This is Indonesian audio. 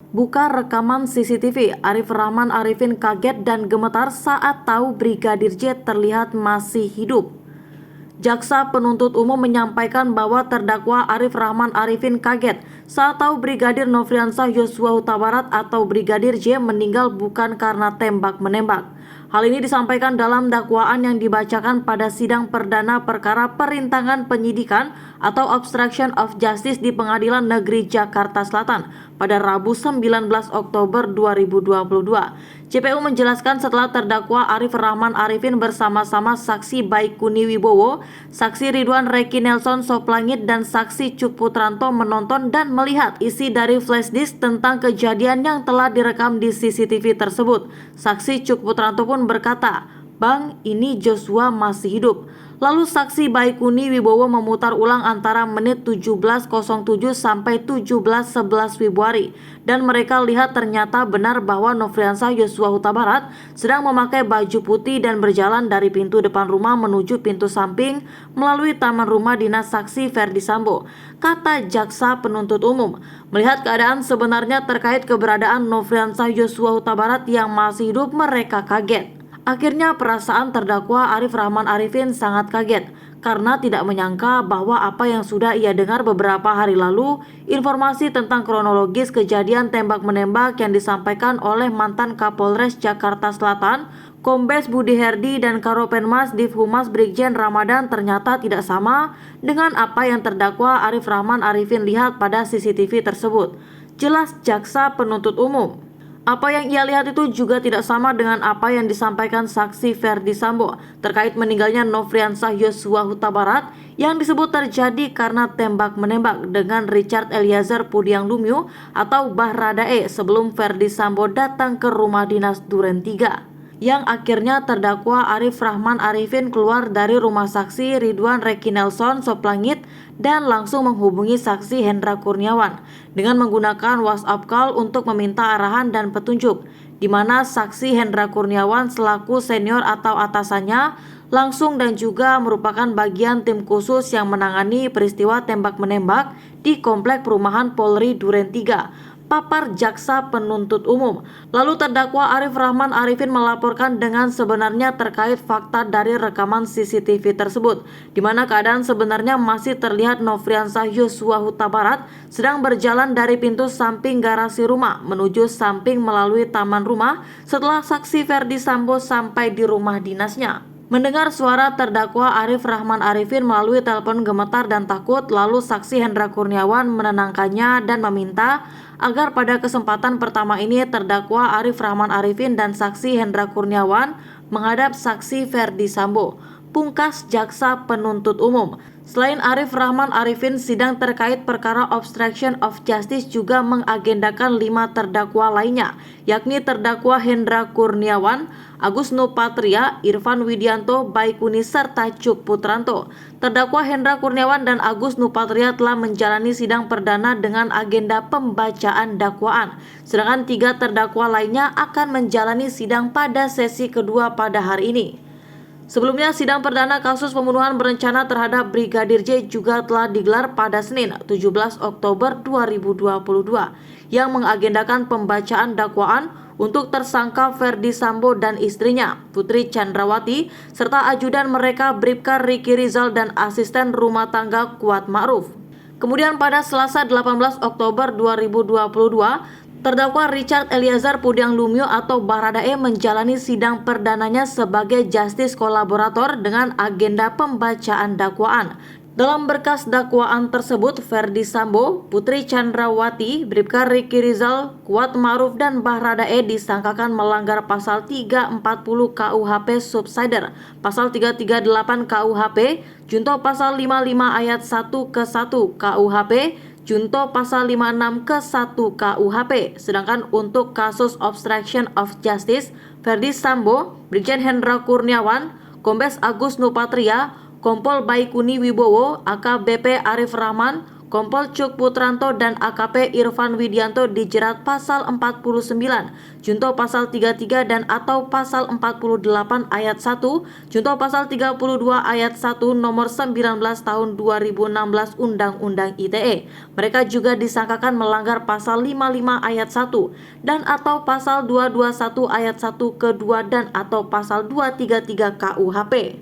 Buka rekaman CCTV, Arif Rahman Arifin kaget dan gemetar saat tahu Brigadir J terlihat masih hidup. Jaksa penuntut umum menyampaikan bahwa terdakwa Arif Rahman Arifin kaget saat tahu Brigadir Nofriansah Yosua Huta Barat atau Brigadir J meninggal bukan karena tembak-menembak. Hal ini disampaikan dalam dakwaan yang dibacakan pada sidang perdana perkara perintangan penyidikan atau obstruction of justice di Pengadilan Negeri Jakarta Selatan pada Rabu 19 Oktober 2022. JPU menjelaskan setelah terdakwa Arif Rahman Arifin bersama-sama saksi Baikuni Wibowo, saksi Ridwan Reki Nelson Soplangit dan saksi Cuk Putranto menonton dan melihat isi dari flash disk tentang kejadian yang telah direkam di CCTV tersebut. Saksi Cuk Putranto pun berkata, "Bang, ini Joshua masih hidup." Lalu saksi Baikuni Wibowo memutar ulang antara menit 17.07 sampai 17.11 Februari dan mereka lihat ternyata benar bahwa Nofriansah Yosua Huta Barat sedang memakai baju putih dan berjalan dari pintu depan rumah menuju pintu samping melalui taman rumah dinas saksi Ferdi Sambo, kata jaksa penuntut umum. Melihat keadaan sebenarnya terkait keberadaan Nofriansah Yosua Huta Barat yang masih hidup, mereka kaget. Akhirnya perasaan terdakwa Arif Rahman Arifin sangat kaget karena tidak menyangka bahwa apa yang sudah ia dengar beberapa hari lalu, informasi tentang kronologis kejadian tembak-menembak yang disampaikan oleh mantan Kapolres Jakarta Selatan, Kombes Budi Herdi dan Karopenmas Divhumas Brigjen Ramadan ternyata tidak sama dengan apa yang terdakwa Arif Rahman Arifin lihat pada CCTV tersebut. Jelas jaksa penuntut umum. Apa yang ia lihat itu juga tidak sama dengan apa yang disampaikan saksi Ferdi Sambo terkait meninggalnya Nofriansah Yosua Huta Barat yang disebut terjadi karena tembak-menembak dengan Richard Eliezer Pudiang Lumiu atau Baradae sebelum Ferdi Sambo datang ke rumah dinas Duren 3. Yang akhirnya terdakwa Arif Rahman Arifin keluar dari rumah saksi Ridwan Reki Nelson Soplangit dan langsung menghubungi saksi Hendra Kurniawan dengan menggunakan WhatsApp call untuk meminta arahan dan petunjuk, di mana saksi Hendra Kurniawan selaku senior atau atasannya langsung dan juga merupakan bagian tim khusus yang menangani peristiwa tembak-menembak di Komplek Perumahan Polri Duren 3. Papar jaksa penuntut umum. Lalu terdakwa Arif Rahman Arifin melaporkan dengan sebenarnya terkait fakta dari rekaman CCTV tersebut, di mana keadaan sebenarnya masih terlihat Nofriansah Yosua Huta Barat sedang berjalan dari pintu samping garasi rumah menuju samping melalui taman rumah setelah saksi Ferdi Sambo sampai di rumah dinasnya. Mendengar suara terdakwa Arif Rahman Arifin melalui telepon gemetar dan takut, lalu saksi Hendra Kurniawan menenangkannya dan meminta agar pada kesempatan pertama ini terdakwa Arif Rahman Arifin dan saksi Hendra Kurniawan menghadap saksi Ferdi Sambo. Pungkas jaksa penuntut umum. Selain Arif Rahman Arifin, sidang terkait perkara obstruction of justice juga mengagendakan 5 terdakwa lainnya, yakni terdakwa Hendra Kurniawan, Agus Nupatria, Irfan Widianto, Baikuni, serta Cuk Putranto. Terdakwa Hendra Kurniawan dan Agus Nupatria telah menjalani sidang perdana dengan agenda pembacaan dakwaan, sedangkan 3 terdakwa lainnya akan menjalani sidang pada sesi kedua pada hari ini. Sebelumnya, sidang perdana kasus pembunuhan berencana terhadap Brigadir J juga telah digelar pada Senin 17 Oktober 2022 yang mengagendakan pembacaan dakwaan untuk tersangka Ferdi Sambo dan istrinya, Putri Chandrawati, serta ajudan mereka Bribka Riki Rizal dan asisten rumah tangga Kuat Ma'ruf. Kemudian pada Selasa 18 Oktober 2022, terdakwa Richard Eliezer Pudiang Lumiu atau Baradae menjalani sidang perdananya sebagai justice kolaborator dengan agenda pembacaan dakwaan. Dalam berkas dakwaan tersebut, Ferdi Sambo, Putri Chandrawati, Bribka Riki Rizal, Kuat Ma'ruf dan Baradae disangkakan melanggar pasal 340 KUHP Subsider, pasal 338 KUHP, junto pasal 55 ayat 1 ke 1 KUHP, junto pasal 56 ke 1 KUHP. Sedangkan untuk kasus obstruction of justice, Ferdi Sambo, Brigjen Hendra Kurniawan, Kombes Agus Nupatria, Kompol Baikuni Wibowo, AKBP Arif Rahman, Kompol Cuk Putranto dan AKP Irfan Widianto dijerat pasal 49, junto pasal 33 dan atau pasal 48 ayat 1, junto pasal 32 ayat 1 nomor 19 tahun 2016 Undang-Undang ITE. Mereka juga disangkakan melanggar pasal 55 ayat 1 dan atau pasal 221 ayat 1 kedua dan atau pasal 233 KUHP.